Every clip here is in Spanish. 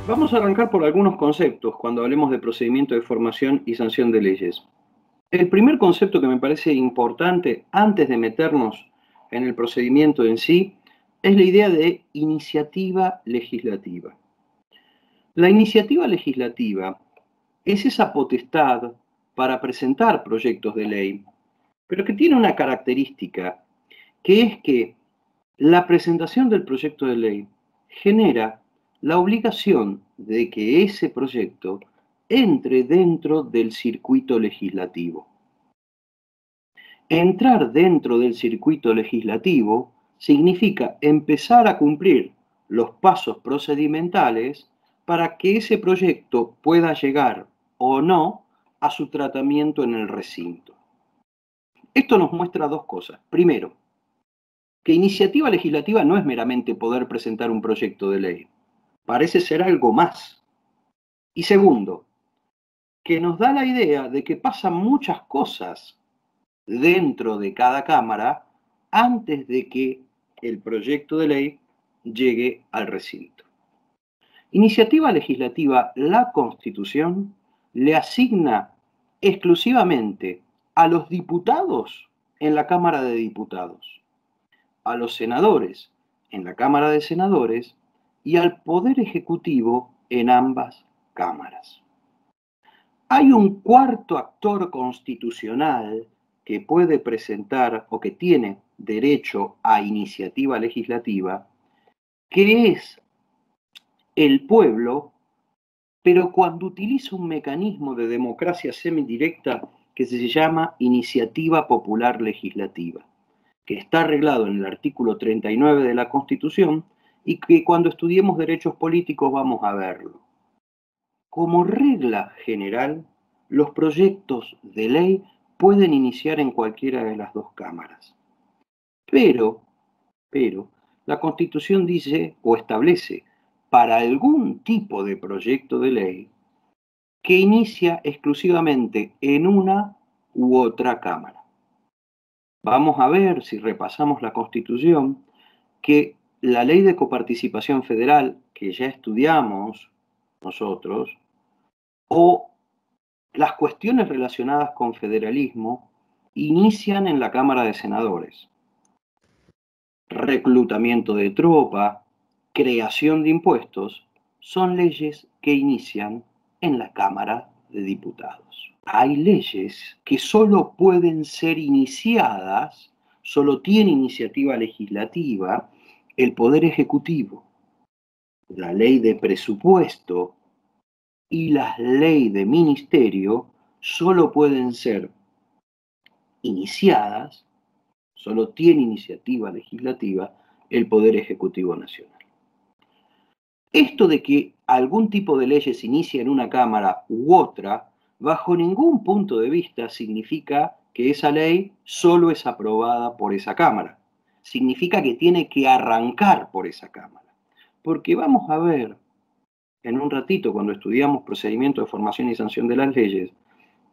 Vamos a arrancar por algunos conceptos cuando hablemos de procedimiento de formación y sanción de leyes. El primer concepto que me parece importante antes de meternos en el procedimiento en sí es la idea de iniciativa legislativa. La iniciativa legislativa es esa potestad para presentar proyectos de ley, pero que tiene una característica, que es que la presentación del proyecto de ley genera la obligación de que ese proyecto entre dentro del circuito legislativo. Entrar dentro del circuito legislativo significa empezar a cumplir los pasos procedimentales para que ese proyecto pueda llegar o no a su tratamiento en el recinto. Esto nos muestra dos cosas. Primero, que iniciativa legislativa no es meramente poder presentar un proyecto de ley, parece ser algo más. Y segundo, que nos da la idea de que pasan muchas cosas dentro de cada cámara antes de que el proyecto de ley llegue al recinto. Iniciativa legislativa, la Constitución le asigna exclusivamente a los diputados en la Cámara de Diputados, a los senadores en la Cámara de Senadores y al Poder Ejecutivo en ambas cámaras. Hay un cuarto actor constitucional que puede presentar o que tiene derecho a iniciativa legislativa, que es el pueblo, pero cuando utiliza un mecanismo de democracia semidirecta que se llama iniciativa popular legislativa, que está arreglado en el artículo 39 de la Constitución y que cuando estudiemos derechos políticos vamos a verlo. Como regla general, los proyectos de ley pueden iniciar en cualquiera de las dos cámaras. Pero, la Constitución dice o establece para algún tipo de proyecto de ley que inicia exclusivamente en una u otra cámara. Vamos a ver, si repasamos la Constitución, que la ley de coparticipación federal, que ya estudiamos nosotros, o las cuestiones relacionadas con federalismo, inician en la Cámara de Senadores. Reclutamiento de tropa, creación de impuestos, son leyes que inician en la Cámara de Diputados. Hay leyes que solo pueden ser iniciadas, solo tiene iniciativa legislativa el Poder Ejecutivo. La ley de presupuesto y la ley de ministerio solo pueden ser iniciadas, solo tiene iniciativa legislativa el Poder Ejecutivo Nacional. Esto de que algún tipo de leyes se inicie en una Cámara u otra, bajo ningún punto de vista significa que esa ley solo es aprobada por esa Cámara. Significa que tiene que arrancar por esa Cámara. Porque vamos a ver en un ratito, cuando estudiamos procedimiento de formación y sanción de las leyes,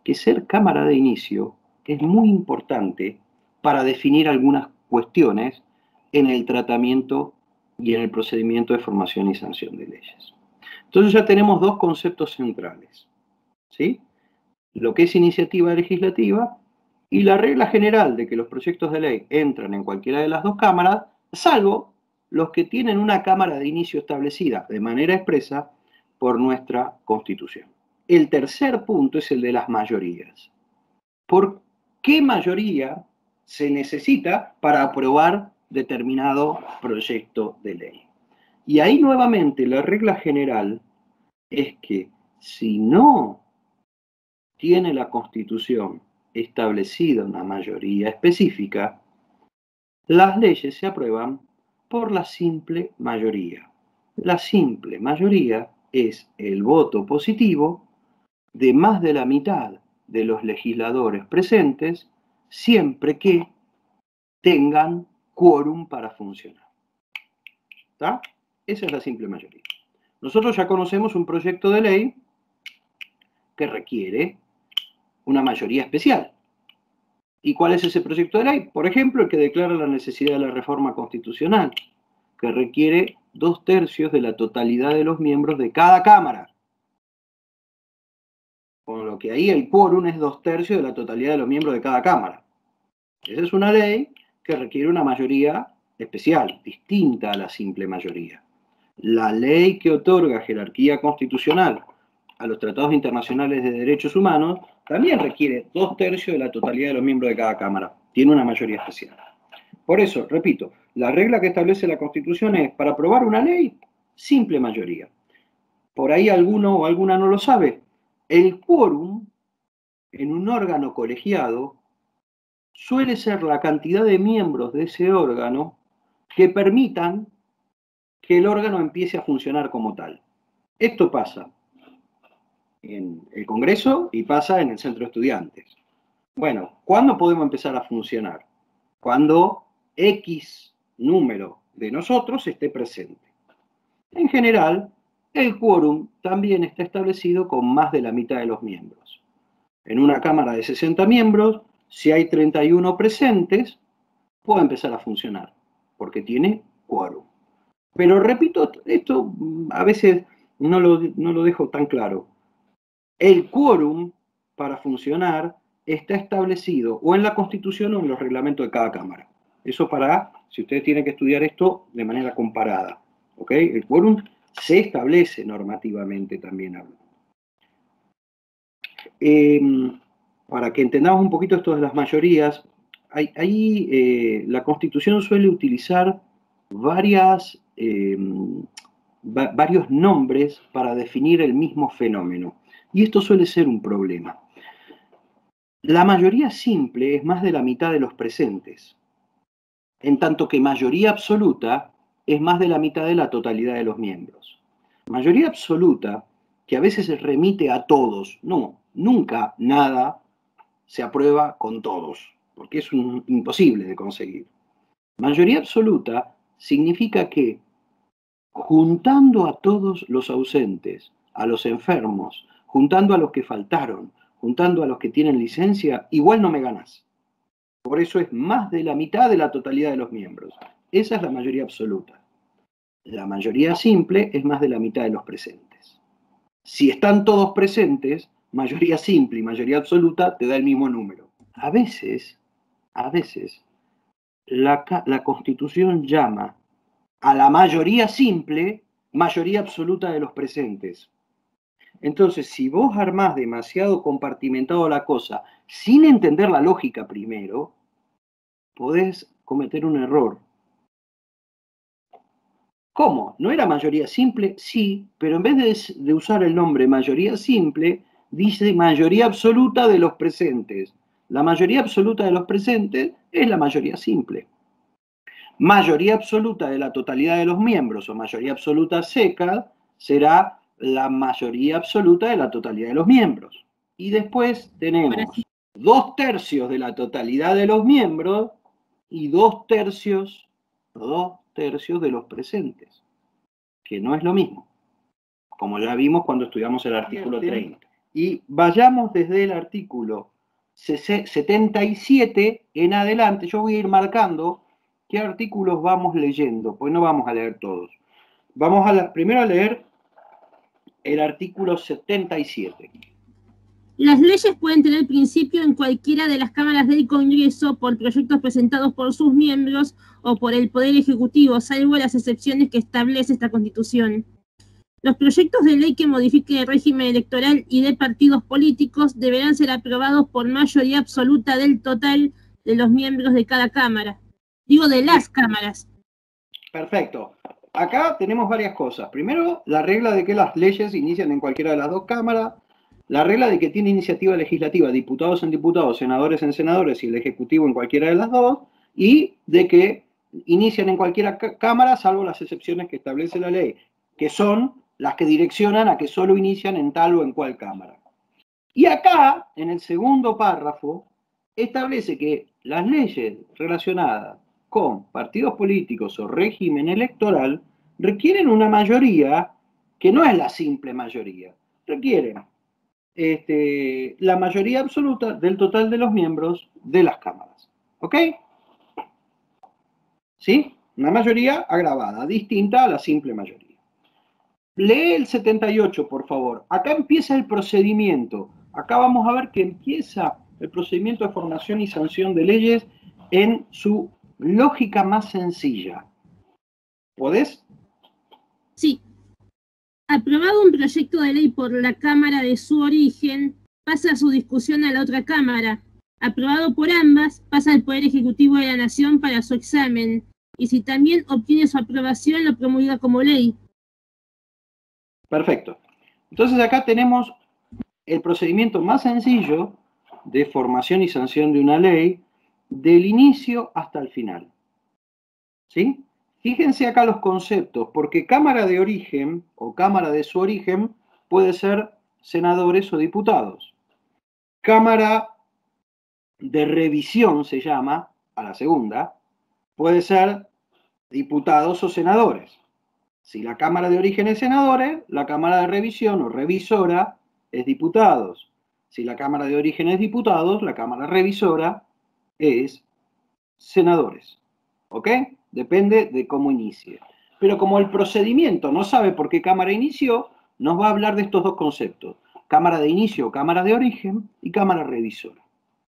que ser Cámara de inicio es muy importante para definir algunas cuestiones en el tratamiento y en el procedimiento de formación y sanción de leyes. Entonces ya tenemos dos conceptos centrales, ¿sí? Lo que es iniciativa legislativa y la regla general de que los proyectos de ley entran en cualquiera de las dos cámaras, salvo los que tienen una cámara de inicio establecida de manera expresa por nuestra Constitución. El tercer punto es el de las mayorías. ¿Por qué mayoría se necesita para aprobar determinado proyecto de ley? Y ahí nuevamente la regla general es que si no tiene la Constitución establecida una mayoría específica, las leyes se aprueban por la simple mayoría. La simple mayoría es el voto positivo de más de la mitad de los legisladores presentes, siempre que tengan quórum para funcionar. ¿Está? Esa es la simple mayoría. Nosotros ya conocemos un proyecto de ley que requiere una mayoría especial. ¿Y cuál es ese proyecto de ley? Por ejemplo, el que declara la necesidad de la reforma constitucional, que requiere 2/3 de la totalidad de los miembros de cada Cámara. Con lo que ahí el quórum es 2/3 de la totalidad de los miembros de cada Cámara. Esa es una ley que requiere una mayoría especial, distinta a la simple mayoría. La ley que otorga jerarquía constitucional a los tratados internacionales de derechos humanos también requiere 2/3 de la totalidad de los miembros de cada Cámara. Tiene una mayoría especial. Por eso, repito, la regla que establece la Constitución es, para aprobar una ley, simple mayoría. Por ahí alguno o alguna no lo sabe. El quórum en un órgano colegiado suele ser la cantidad de miembros de ese órgano que permitan que el órgano empiece a funcionar como tal. Esto pasa en el Congreso y pasa en el Centro de Estudiantes. Bueno, ¿cuándo podemos empezar a funcionar? Cuando X número de nosotros esté presente. En general, el quórum también está establecido con más de la mitad de los miembros. En una Cámara de 60 miembros, si hay 31 presentes, puede empezar a funcionar, porque tiene quórum. Pero repito, esto a veces no lo dejo tan claro. El quórum para funcionar está establecido o en la Constitución o en los reglamentos de cada Cámara. Eso para, si ustedes tienen que estudiar esto de manera comparada. ¿Ok? El quórum se establece normativamente también. Para que entendamos un poquito esto de las mayorías, la Constitución suele utilizar varios nombres para definir el mismo fenómeno. Y esto suele ser un problema. La mayoría simple es más de la mitad de los presentes, en tanto que mayoría absoluta es más de la mitad de la totalidad de los miembros. Mayoría absoluta, que a veces se remite a todos. No, nunca nada se aprueba con todos, porque es imposible de conseguir. Mayoría absoluta significa que juntando a todos los ausentes, a los enfermos, juntando a los que faltaron, juntando a los que tienen licencia, igual no me ganás. Por eso es más de la mitad de la totalidad de los miembros. Esa es la mayoría absoluta. La mayoría simple es más de la mitad de los presentes. Si están todos presentes, mayoría simple y mayoría absoluta te da el mismo número. A veces, la Constitución llama a la mayoría simple mayoría absoluta de los presentes. Entonces, si vos armás demasiado compartimentado la cosa sin entender la lógica primero, podés cometer un error. ¿Cómo? ¿No era mayoría simple? Sí, pero en vez de usar el nombre mayoría simple, dice mayoría absoluta de los presentes. La mayoría absoluta de los presentes es la mayoría simple. Mayoría absoluta de la totalidad de los miembros o mayoría absoluta seca será la mayoría absoluta de la totalidad de los miembros. Y después tenemos 2/3 de la totalidad de los miembros y 2/3 de los presentes, que no es lo mismo, como ya vimos cuando estudiamos el artículo 30. Y vayamos desde el artículo 77 en adelante. Yo voy a ir marcando qué artículos vamos leyendo, pues no vamos a leer todos. Vamos primero a leer el artículo 77. Las leyes pueden tener principio en cualquiera de las cámaras del Congreso por proyectos presentados por sus miembros o por el Poder Ejecutivo, salvo las excepciones que establece esta Constitución. Los proyectos de ley que modifiquen el régimen electoral y de partidos políticos deberán ser aprobados por mayoría absoluta del total de los miembros de cada cámara. Digo, de las cámaras. Perfecto. Acá tenemos varias cosas. Primero, la regla de que las leyes inician en cualquiera de las dos cámaras. La regla de que tiene iniciativa legislativa diputados en diputados, senadores en senadores y el Ejecutivo en cualquiera de las dos. Y de que inician en cualquier cámara, salvo las excepciones que establece la ley, que son las que direccionan a que solo inician en tal o en cual cámara. Y acá, en el segundo párrafo, establece que las leyes relacionadas con partidos políticos o régimen electoral requieren una mayoría que no es la simple mayoría, requieren la mayoría absoluta del total de los miembros de las cámaras. ¿Ok? ¿Sí? Una mayoría agravada, distinta a la simple mayoría. Lee el 78, por favor. Acá empieza el procedimiento. Acá vamos a ver que empieza el procedimiento de formación y sanción de leyes en su lógica más sencilla. ¿Podés? Sí. Aprobado un proyecto de ley por la Cámara de su origen, pasa su discusión a la otra Cámara. Aprobado por ambas, pasa al Poder Ejecutivo de la Nación para su examen. Y si también obtiene su aprobación, lo promulga como ley. Perfecto. Entonces acá tenemos el procedimiento más sencillo de formación y sanción de una ley del inicio hasta el final. ¿Sí? Fíjense acá los conceptos, porque Cámara de origen o Cámara de su origen puede ser senadores o diputados. Cámara de revisión se llama, a la segunda, puede ser diputados o senadores. Si la Cámara de origen es senadores, la Cámara de revisión o revisora es diputados. Si la Cámara de origen es diputados, la Cámara revisora es senadores. ¿Ok? Depende de cómo inicie. Pero como el procedimiento no sabe por qué Cámara inició, nos va a hablar de estos dos conceptos. Cámara de inicio, Cámara de origen y Cámara revisora.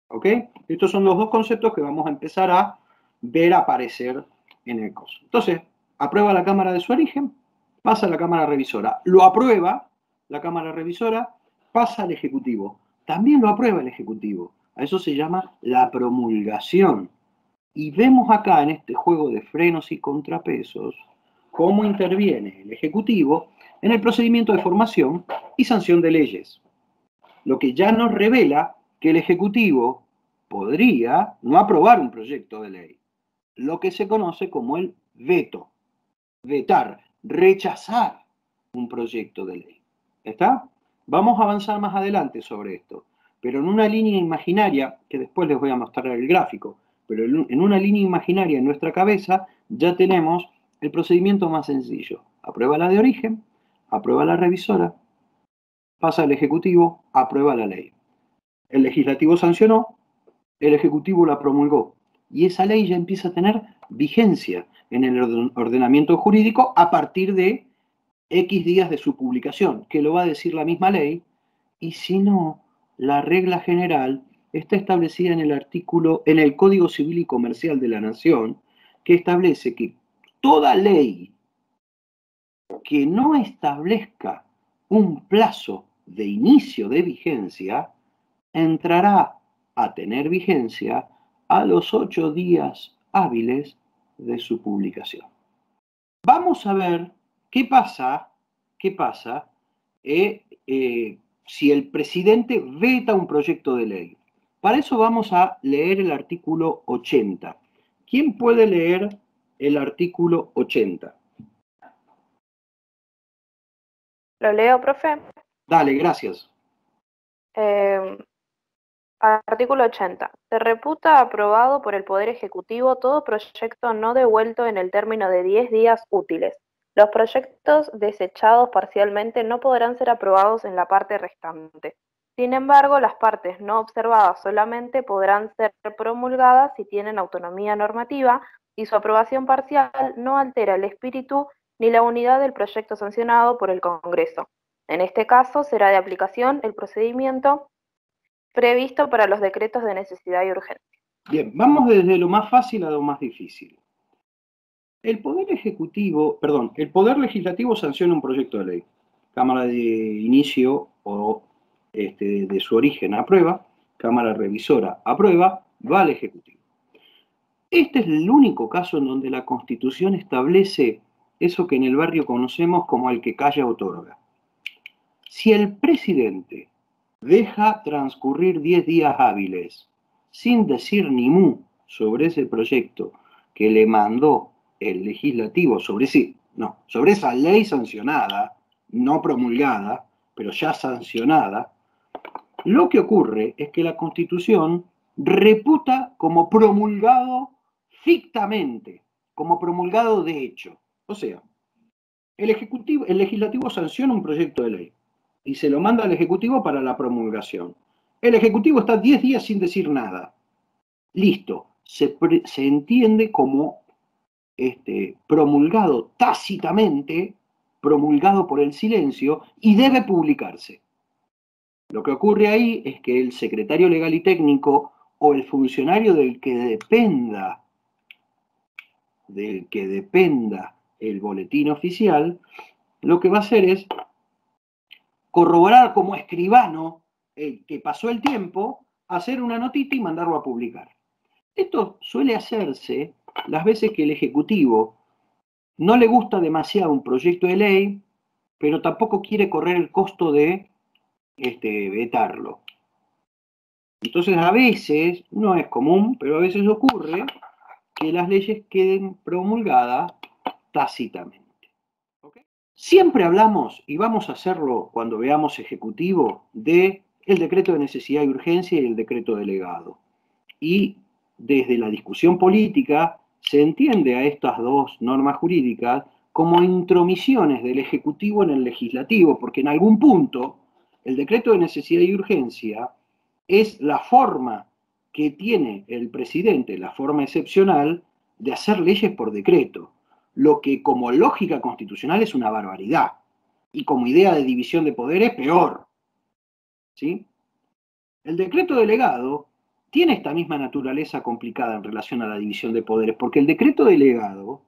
¿Ok? Estos son los dos conceptos que vamos a empezar a ver aparecer en el coso. Entonces, aprueba la Cámara de su origen, pasa a la Cámara revisora. Lo aprueba la Cámara revisora, pasa al Ejecutivo. También lo aprueba el Ejecutivo. A eso se llama la promulgación. Y vemos acá en este juego de frenos y contrapesos cómo interviene el Ejecutivo en el procedimiento de formación y sanción de leyes. Lo que ya nos revela que el Ejecutivo podría no aprobar un proyecto de ley, lo que se conoce como el veto, vetar, rechazar un proyecto de ley. ¿Está? Vamos a avanzar más adelante sobre esto, pero en una línea imaginaria, que después les voy a mostrar el gráfico, pero en una línea imaginaria en nuestra cabeza ya tenemos el procedimiento más sencillo. Aprueba la de origen, aprueba la revisora, pasa al Ejecutivo, aprueba la ley. El Legislativo sancionó, el Ejecutivo la promulgó. Y esa ley ya empieza a tener vigencia en el ordenamiento jurídico a partir de X días de su publicación, que lo va a decir la misma ley, y si no, la regla general está establecida en el artículo, en el Código Civil y Comercial de la Nación, que establece que toda ley que no establezca un plazo de inicio de vigencia entrará a tener vigencia a los 8 días hábiles de su publicación. Vamos a ver qué pasa si el presidente veta un proyecto de ley. Para eso vamos a leer el artículo 80. ¿Quién puede leer el artículo 80? ¿Lo leo, profe? Dale, gracias. Artículo 80. Se reputa aprobado por el Poder Ejecutivo todo proyecto no devuelto en el término de 10 días útiles. Los proyectos desechados parcialmente no podrán ser aprobados en la parte restante. Sin embargo, las partes no observadas solamente podrán ser promulgadas si tienen autonomía normativa y su aprobación parcial no altera el espíritu ni la unidad del proyecto sancionado por el Congreso. En este caso, será de aplicación el procedimiento previsto para los decretos de necesidad y urgencia. Bien, vamos desde lo más fácil a lo más difícil. El Poder Legislativo sanciona un proyecto de ley. Cámara de inicio o de su origen aprueba, Cámara revisora aprueba, va al Ejecutivo. Este es el único caso en donde la Constitución establece eso que en el barrio conocemos como el que calla otorga. Si el presidente deja transcurrir 10 días hábiles sin decir ni mu sobre ese proyecto que le mandó el legislativo, sobre esa ley sancionada, no promulgada, pero ya sancionada, lo que ocurre es que la Constitución reputa como promulgado fictamente, como promulgado de hecho. O sea, el legislativo sanciona un proyecto de ley y se lo manda al Ejecutivo para la promulgación. El Ejecutivo está 10 días sin decir nada. Listo, se entiende como promulgado tácitamente, promulgado por el silencio, y debe publicarse. Lo que ocurre ahí es que el secretario legal y técnico o el funcionario del que dependa el boletín oficial, lo que va a hacer es corroborar como escribano que pasó el tiempo, hacer una notita y mandarlo a publicar. Esto suele hacerse las veces que el Ejecutivo no le gusta demasiado un proyecto de ley, pero tampoco quiere correr el costo de vetarlo. Entonces a veces, no es común, pero a veces ocurre que las leyes queden promulgadas tácitamente. ¿Okay? Siempre hablamos, y vamos a hacerlo cuando veamos ejecutivo, de el decreto de necesidad y urgencia y el decreto delegado. Y desde la discusión política se entiende a estas dos normas jurídicas como intromisiones del Ejecutivo en el Legislativo, porque en algún punto el decreto de necesidad y urgencia es la forma que tiene el presidente, la forma excepcional, de hacer leyes por decreto, lo que como lógica constitucional es una barbaridad, y como idea de división de poderes, peor. ¿Sí? El decreto delegado tiene esta misma naturaleza complicada en relación a la división de poderes, porque el decreto delegado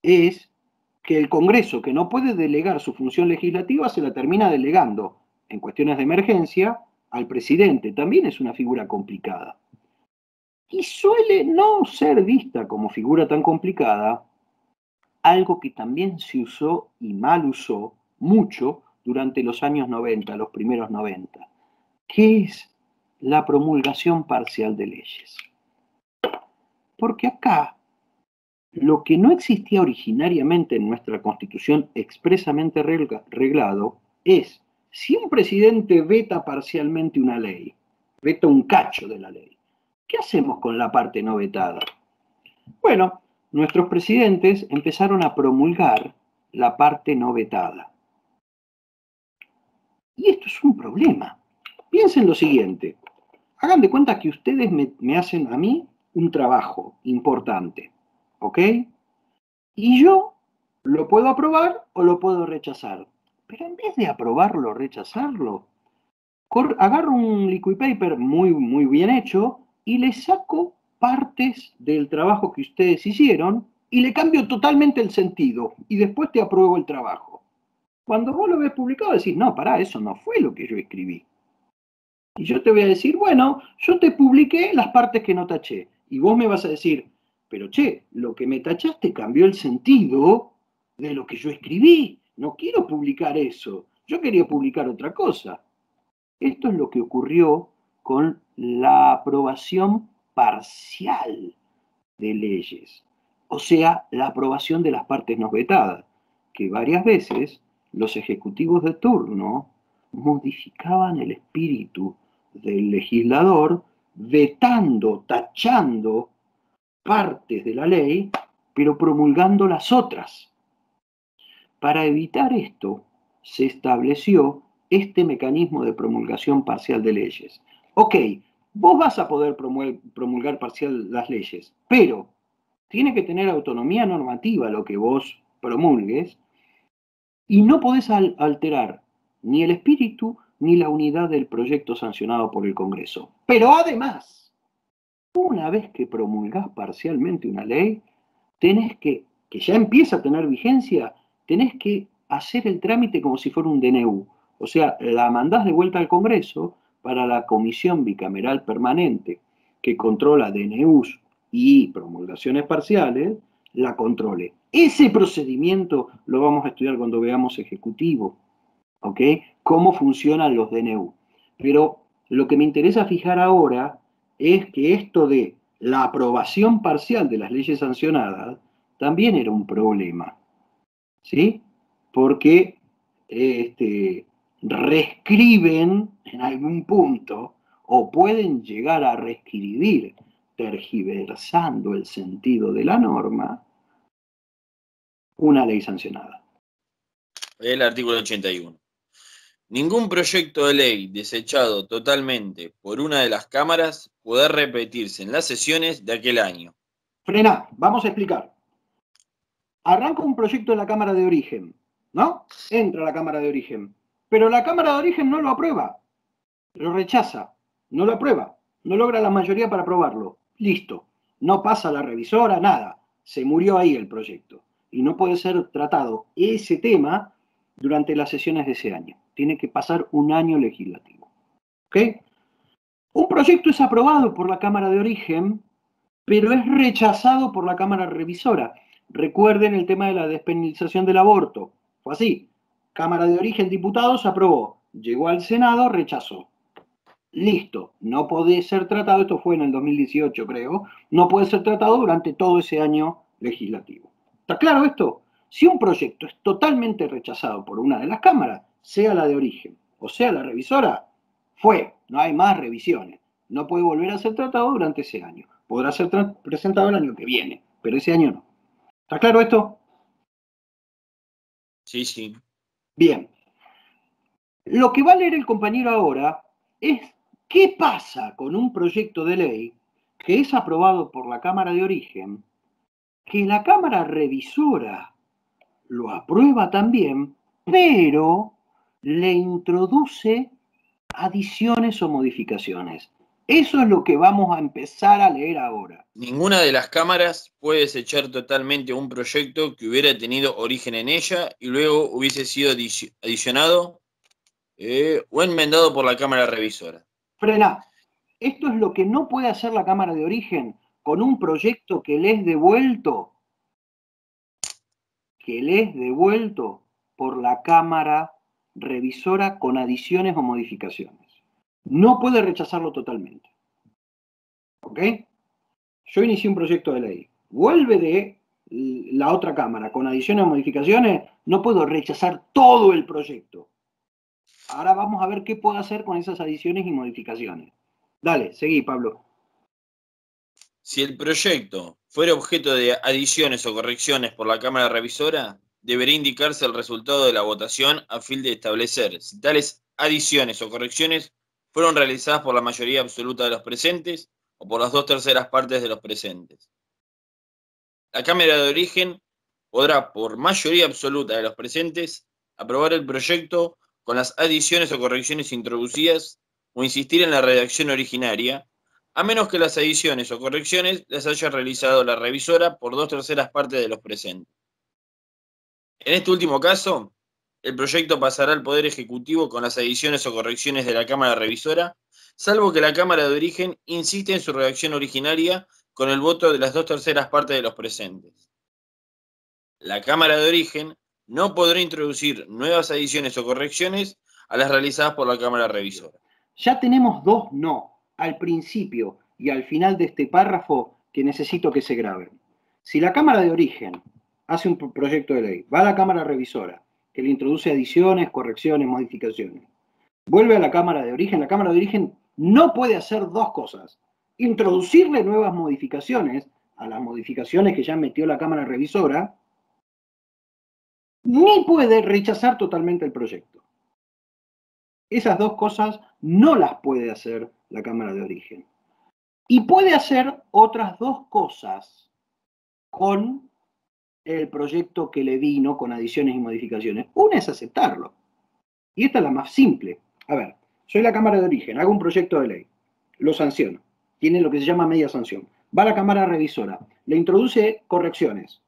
es que el Congreso, que no puede delegar su función legislativa, se la termina delegando en cuestiones de emergencia al presidente. También es una figura complicada. Y suele no ser vista como figura tan complicada algo que también se usó y mal usó mucho durante los años 90, los primeros 90, que es la promulgación parcial de leyes. Porque acá, lo que no existía originariamente en nuestra Constitución expresamente reglado es, si un presidente veta parcialmente una ley, veta un cacho de la ley, ¿qué hacemos con la parte no vetada? Bueno, nuestros presidentes empezaron a promulgar la parte no vetada. Y esto es un problema. Piensen lo siguiente. Hagan de cuenta que ustedes me hacen a mí un trabajo importante, ¿ok? Y yo lo puedo aprobar o lo puedo rechazar. Pero en vez de aprobarlo o rechazarlo, agarro un liquid paper muy bien hecho y le saco partes del trabajo que ustedes hicieron y le cambio totalmente el sentido y después te apruebo el trabajo. Cuando vos lo ves publicado decís, no, pará, eso no fue lo que yo escribí. Y yo te voy a decir, bueno, yo te publiqué las partes que no taché. Y vos me vas a decir, pero che, lo que me tachaste cambió el sentido de lo que yo escribí. No quiero publicar eso. Yo quería publicar otra cosa. Esto es lo que ocurrió con la aprobación parcial de leyes. O sea, la aprobación de las partes no vetadas, que varias veces los ejecutivos de turno modificaban el espíritu del legislador, vetando, tachando partes de la ley, pero promulgando las otras. Para evitar esto, se estableció este mecanismo de promulgación parcial de leyes. Ok, vos vas a poder promulgar parcial las leyes, pero tiene que tener autonomía normativa lo que vos promulgues, y no podés alterar ni el espíritu ni la unidad del proyecto sancionado por el Congreso. Pero además, una vez que promulgás parcialmente una ley, tenés que ya empieza a tener vigencia, tenés que hacer el trámite como si fuera un DNU. O sea, la mandás de vuelta al Congreso para la Comisión Bicameral Permanente que controla DNUs y promulgaciones parciales, la controle. Ese procedimiento lo vamos a estudiar cuando veamos ejecutivo, ¿ok? Cómo funcionan los DNU. Pero lo que me interesa fijar ahora es que esto de la aprobación parcial de las leyes sancionadas también era un problema, ¿sí? Porque reescriben en algún punto o pueden llegar a reescribir tergiversando el sentido de la norma una ley sancionada. El artículo 81. Ningún proyecto de ley desechado totalmente por una de las cámaras puede repetirse en las sesiones de aquel año. Frená, vamos a explicar. arranca un proyecto en la Cámara de Origen, ¿no? Entra a la Cámara de Origen, pero la Cámara de Origen no lo aprueba, lo rechaza, no lo aprueba, no logra la mayoría para aprobarlo. Listo, no pasa la revisora, nada, se murió ahí el proyecto. Y no puede ser tratado ese tema durante las sesiones de ese año. Tiene que pasar un año legislativo. ¿Ok? Un proyecto es aprobado por la Cámara de Origen, pero es rechazado por la Cámara Revisora. Recuerden el tema de la despenalización del aborto. Fue así. Cámara de Origen, diputados, aprobó. Llegó al Senado, rechazó. Listo. No puede ser tratado, esto fue en el 2018, creo, no puede ser tratado durante todo ese año legislativo. ¿Está claro esto? Si un proyecto es totalmente rechazado por una de las cámaras, sea la de Origen o sea la revisora, fue, no hay más revisiones. No puede volver a ser tratado durante ese año. Podrá ser presentado el año que viene, pero ese año no. ¿Está claro esto? Sí, sí. Bien. Lo que va a leer el compañero ahora es qué pasa con un proyecto de ley que es aprobado por la Cámara de Origen, que la Cámara Revisora lo aprueba también, pero le introduce adiciones o modificaciones. Eso es lo que vamos a empezar a leer ahora. Ninguna de las cámaras puede desechar totalmente un proyecto que hubiera tenido origen en ella y luego hubiese sido adicionado o enmendado por la Cámara Revisora. Frená. Esto es lo que no puede hacer la Cámara de Origen con un proyecto que le es devuelto por la Cámara Revisora con adiciones o modificaciones. No puede rechazarlo totalmente. ¿Ok? Yo inicié un proyecto de ley. Vuelve de la otra Cámara con adiciones o modificaciones, no puedo rechazar todo el proyecto. Ahora vamos a ver qué puedo hacer con esas adiciones y modificaciones. Dale, seguí, Pablo. Si el proyecto fuera objeto de adiciones o correcciones por la Cámara Revisora, debería indicarse el resultado de la votación a fin de establecer si tales adiciones o correcciones fueron realizadas por la mayoría absoluta de los presentes o por las 2/3 partes de los presentes. La Cámara de Origen podrá, por mayoría absoluta de los presentes, aprobar el proyecto con las adiciones o correcciones introducidas o insistir en la redacción originaria, a menos que las adiciones o correcciones las haya realizado la revisora por 2/3 partes de los presentes. En este último caso, el proyecto pasará al Poder Ejecutivo con las adiciones o correcciones de la Cámara Revisora, salvo que la Cámara de Origen insiste en su redacción originaria con el voto de las 2/3 partes de los presentes. La Cámara de Origen no podrá introducir nuevas adiciones o correcciones a las realizadas por la Cámara Revisora. Ya tenemos dos no, al principio y al final de este párrafo, que necesito que se graben. Si la Cámara de Origen hace un proyecto de ley, va a la Cámara Revisora, que le introduce adiciones, correcciones, modificaciones, vuelve a la Cámara de Origen no puede hacer dos cosas. Introducirle nuevas modificaciones a las modificaciones que ya metió la Cámara Revisora, ni puede rechazar totalmente el proyecto. Esas dos cosas no las puede hacer la Cámara de Origen. Y puede hacer otras dos cosas con el proyecto que le vino con adiciones y modificaciones. Una es aceptarlo. Y esta es la más simple. A ver, soy la Cámara de Origen, hago un proyecto de ley, lo sanciono, tiene lo que se llama media sanción. Va a la Cámara Revisora, le introduce correcciones.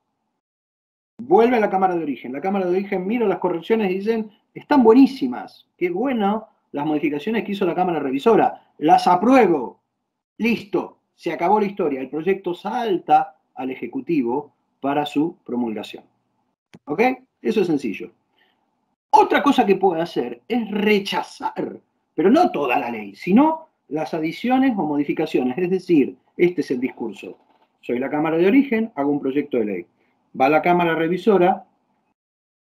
Vuelve a la Cámara de Origen. La Cámara de Origen mira las correcciones y dicen, están buenísimas, qué bueno las modificaciones que hizo la Cámara Revisora, las apruebo. Listo, se acabó la historia. El proyecto salta al Ejecutivo para su promulgación. ¿Ok? Eso es sencillo. Otra cosa que puede hacer es rechazar, pero no toda la ley, sino las adiciones o modificaciones. Es decir, este es el discurso. Soy la Cámara de Origen, hago un proyecto de ley. Va a la Cámara Revisora,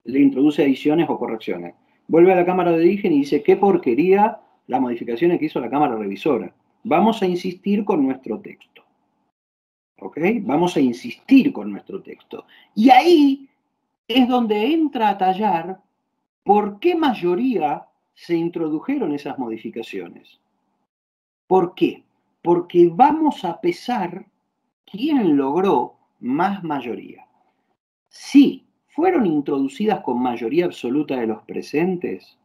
le introduce adiciones o correcciones. Vuelve a la Cámara de Origen y dice, qué porquería las modificaciones que hizo la Cámara Revisora. Vamos a insistir con nuestro texto. ¿Ok? Vamos a insistir con nuestro texto. Y ahí es donde entra a tallar por qué mayoría se introdujeron esas modificaciones. ¿Por qué? Porque vamos a pesar quién logró más mayoría. Si fueron introducidas con mayoría absoluta de los presentes,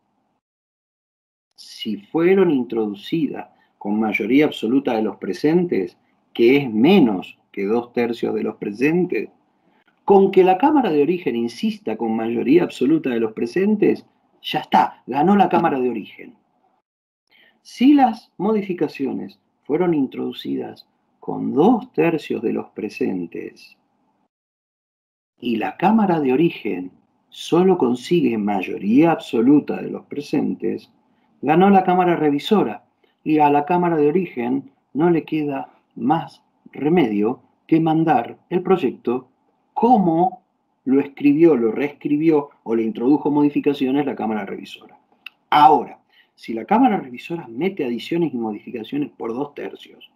si fueron introducidas con mayoría absoluta de los presentes, que es menos que 2/3 de los presentes, con que la Cámara de Origen insista con mayoría absoluta de los presentes, ya está, ganó la Cámara de Origen. Si las modificaciones fueron introducidas con 2/3 de los presentes y la Cámara de Origen solo consigue mayoría absoluta de los presentes, ganó la Cámara Revisora y a la Cámara de Origen no le queda más remedio que mandar el proyecto como lo escribió, lo reescribió o le introdujo modificaciones la Cámara Revisora. Ahora, si la Cámara Revisora mete adiciones y modificaciones por 2/3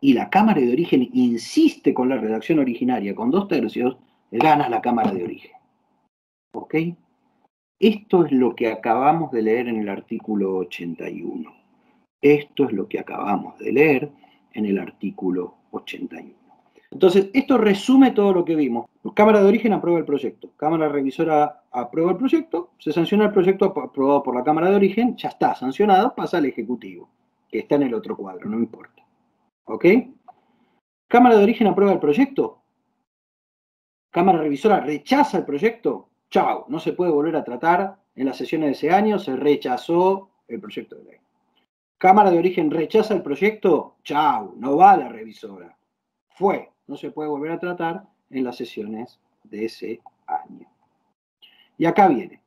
y la Cámara de Origen insiste con la redacción originaria con 2/3, gana la Cámara de Origen. ¿Ok? Esto es lo que acabamos de leer en el artículo 81. Esto es lo que acabamos de leer en el artículo 81. Entonces, esto resume todo lo que vimos. Cámara de Origen aprueba el proyecto. Cámara Revisora aprueba el proyecto. Se sanciona el proyecto aprobado por la Cámara de Origen. Ya está sancionado, pasa al Ejecutivo, que está en el otro cuadro, no importa. ¿Ok? Cámara de Origen aprueba el proyecto. Cámara Revisora rechaza el proyecto. Chao, no se puede volver a tratar. En las sesiones de ese año se rechazó el proyecto de ley. Cámara de Origen rechaza el proyecto. Chao, no va a la revisora. Fue, no se puede volver a tratar en las sesiones de ese año. Y acá viene.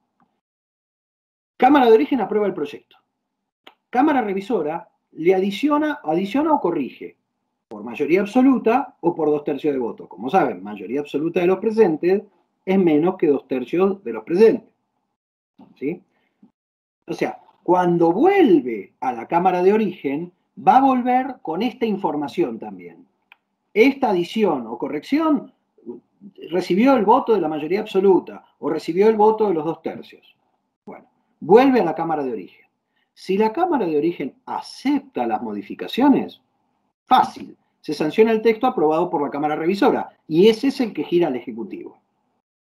Cámara de Origen aprueba el proyecto. Cámara Revisora le adiciona o corrige por mayoría absoluta o por 2/3 de votos. Como saben, mayoría absoluta de los presentes es menos que 2/3 de los presentes. ¿Sí? O sea, cuando vuelve a la Cámara de Origen, va a volver con esta información también. Esta adición o corrección recibió el voto de la mayoría absoluta o recibió el voto de los 2/3. Bueno, vuelve a la Cámara de Origen. Si la Cámara de Origen acepta las modificaciones, fácil, se sanciona el texto aprobado por la Cámara Revisora y ese es el que gira al Ejecutivo.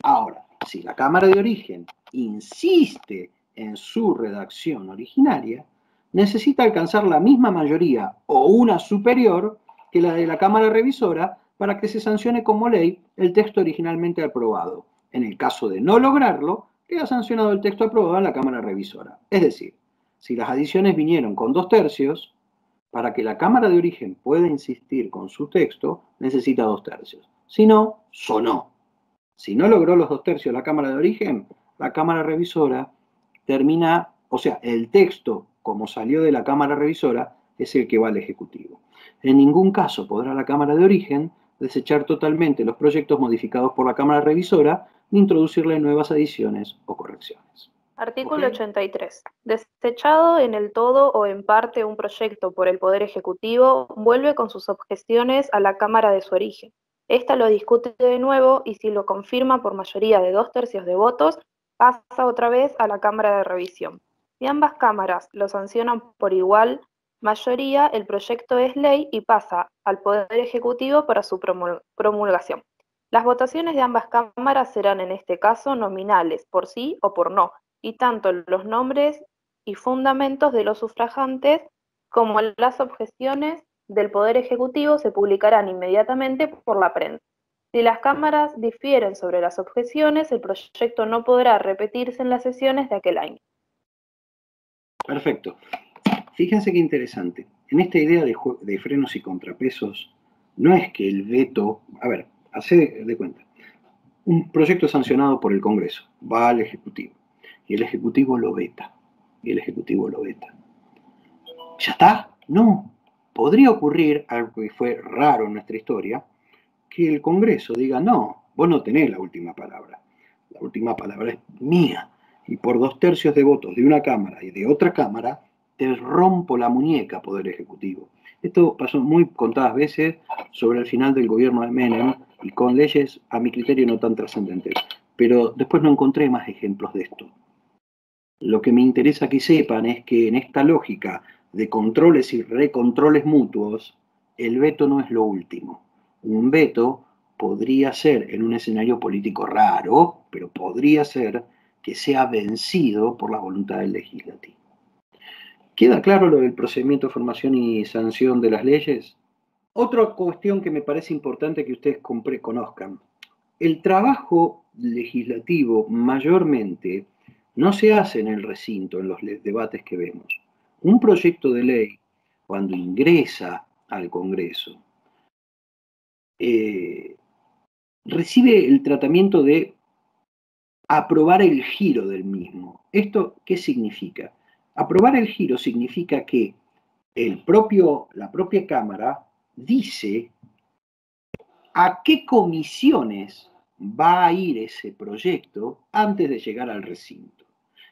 Ahora, si la Cámara de Origen insiste en su redacción originaria, necesita alcanzar la misma mayoría o una superior que la de la Cámara Revisora para que se sancione como ley el texto originalmente aprobado. En el caso de no lograrlo, queda sancionado el texto aprobado en la Cámara Revisora. Es decir, si las adiciones vinieron con 2/3, para que la Cámara de Origen pueda insistir con su texto, necesita 2/3. Si no, sonó. Si no logró los 2/3 la Cámara de Origen, la Cámara Revisora termina, o sea, el texto como salió de la Cámara Revisora es el que va al Ejecutivo. En ningún caso podrá la Cámara de Origen desechar totalmente los proyectos modificados por la Cámara Revisora ni introducirle nuevas adiciones o correcciones. Artículo 83. Desechado en el todo o en parte un proyecto por el Poder Ejecutivo, vuelve con sus objeciones a la Cámara de su origen. Esta lo discute de nuevo y si lo confirma por mayoría de 2/3 de votos, pasa otra vez a la Cámara de Revisión. Si ambas cámaras lo sancionan por igual mayoría, el proyecto es ley y pasa al Poder Ejecutivo para su promulgación. Las votaciones de ambas cámaras serán en este caso nominales, por sí o por no, y tanto los nombres y fundamentos de los sufragantes como las objeciones del Poder Ejecutivo se publicarán inmediatamente por la prensa. Si las cámaras difieren sobre las objeciones, el proyecto no podrá repetirse en las sesiones de aquel año. Perfecto. Fíjense qué interesante. En esta idea de frenos y contrapesos, no es que el veto... A ver, hacé de cuenta. Un proyecto sancionado por el Congreso va al Ejecutivo. Y el Ejecutivo lo veta. Y el Ejecutivo lo veta. ¿Ya está? No. Podría ocurrir algo que fue raro en nuestra historia, que el Congreso diga, no, vos no tenés la última palabra. La última palabra es mía. Y por 2/3 de votos de una Cámara y de otra Cámara, te rompo la muñeca, Poder Ejecutivo. Esto pasó muy contadas veces sobre el final del gobierno de Menem y con leyes, a mi criterio, no tan trascendentes. Pero después no encontré más ejemplos de esto. Lo que me interesa que sepan es que en esta lógica de controles y recontroles mutuos, el veto no es lo último. Un veto podría ser, en un escenario político raro, pero podría ser que sea vencido por la voluntad del legislativo. ¿Queda claro lo del procedimiento de formación y sanción de las leyes? Otra cuestión que me parece importante que ustedes conozcan. El trabajo legislativo mayormente no se hace en el recinto, en los debates que vemos. Un proyecto de ley, cuando ingresa al Congreso, recibe el tratamiento de aprobar el giro del mismo. ¿Esto qué significa? Aprobar el giro significa que la propia Cámara dice a qué comisiones va a ir ese proyecto antes de llegar al recinto.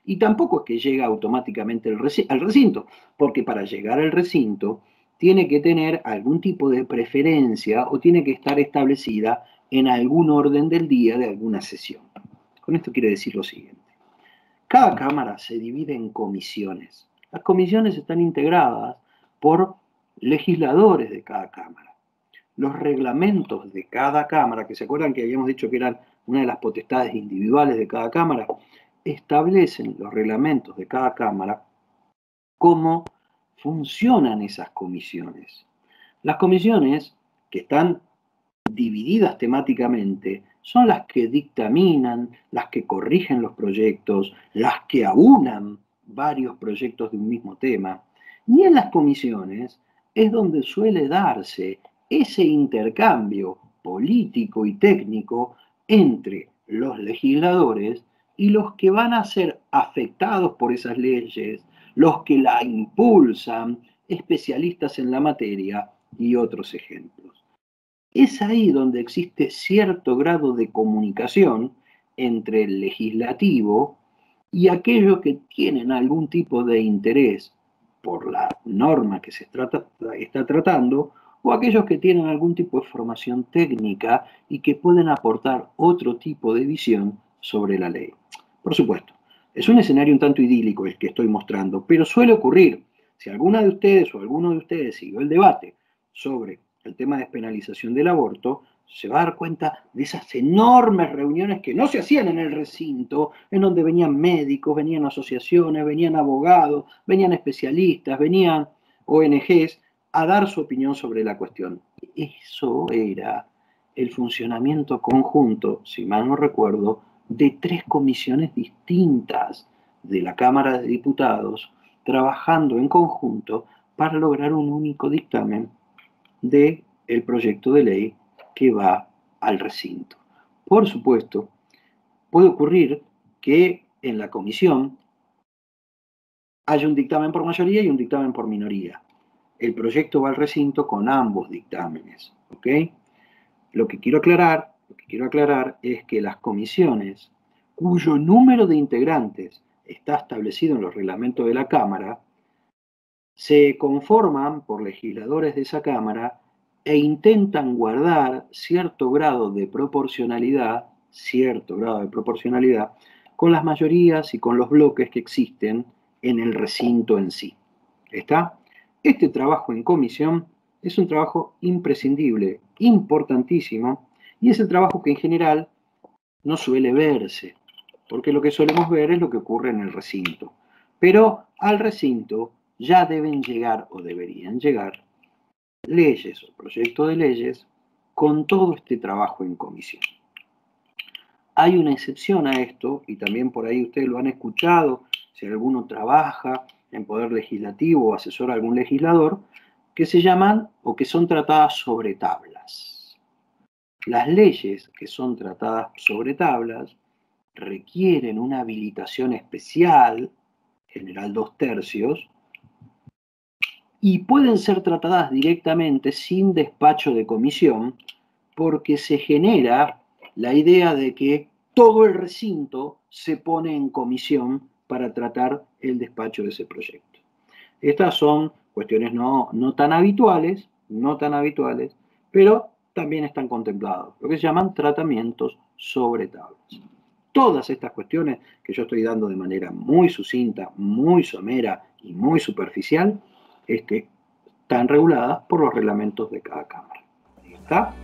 Y tampoco es que llega automáticamente al recinto, porque para llegar al recinto tiene que tener algún tipo de preferencia o tiene que estar establecida en algún orden del día de alguna sesión. Con esto quiere decir lo siguiente. Cada Cámara se divide en comisiones. Las comisiones están integradas por legisladores de cada Cámara. Los reglamentos de cada Cámara, que se acuerdan que habíamos dicho que eran una de las potestades individuales de cada Cámara, establecen los reglamentos de cada Cámara cómo funcionan esas comisiones. Las comisiones que están divididas temáticamente son las que dictaminan, las que corrigen los proyectos, las que aunan varios proyectos de un mismo tema. Y en las comisiones es donde suele darse ese intercambio político y técnico entre los legisladores y los que van a ser afectados por esas leyes, los que la impulsan, especialistas en la materia y otros ejemplos. Es ahí donde existe cierto grado de comunicación entre el legislativo y aquellos que tienen algún tipo de interés por la norma que se está tratando, o aquellos que tienen algún tipo de formación técnica y que pueden aportar otro tipo de visión sobre la ley. Por supuesto, es un escenario un tanto idílico el que estoy mostrando, pero suele ocurrir. Si alguna de ustedes o alguno de ustedes siguió el debate sobre el tema de despenalización del aborto, se va a dar cuenta de esas enormes reuniones que no se hacían en el recinto, en donde venían médicos, venían asociaciones, venían abogados, venían especialistas, venían ONGs a dar su opinión sobre la cuestión. Eso era el funcionamiento conjunto, si mal no recuerdo, de 3 comisiones distintas de la Cámara de Diputados, trabajando en conjunto para lograr un único dictamen del proyecto de ley que va al recinto. Por supuesto, puede ocurrir que en la comisión haya un dictamen por mayoría y un dictamen por minoría. El proyecto va al recinto con ambos dictámenes, ¿ok? Lo que quiero aclarar es que las comisiones cuyo número de integrantes está establecido en los reglamentos de la Cámara se conforman por legisladores de esa Cámara e intentan guardar cierto grado de proporcionalidad con las mayorías y con los bloques que existen en el recinto en sí. ¿Está? Este trabajo en comisión es un trabajo imprescindible, importantísimo, y es el trabajo que en general no suele verse, porque lo que solemos ver es lo que ocurre en el recinto. Pero al recinto ya deben llegar o deberían llegar leyes o proyectos de leyes con todo este trabajo en comisión. Hay una excepción a esto, y también por ahí ustedes lo han escuchado, si alguno trabaja en poder legislativo o asesora a algún legislador, que se llaman o que son tratadas sobre tablas. Las leyes que son tratadas sobre tablas requieren una habilitación especial, general 2/3, y pueden ser tratadas directamente sin despacho de comisión, porque se genera la idea de que todo el recinto se pone en comisión para tratar el despacho de ese proyecto. Estas son cuestiones no tan habituales, pero también están contemplados, lo que se llaman tratamientos sobre tablas. Todas estas cuestiones que yo estoy dando de manera muy sucinta, muy somera y muy superficial, están reguladas por los reglamentos de cada Cámara. ¿Está?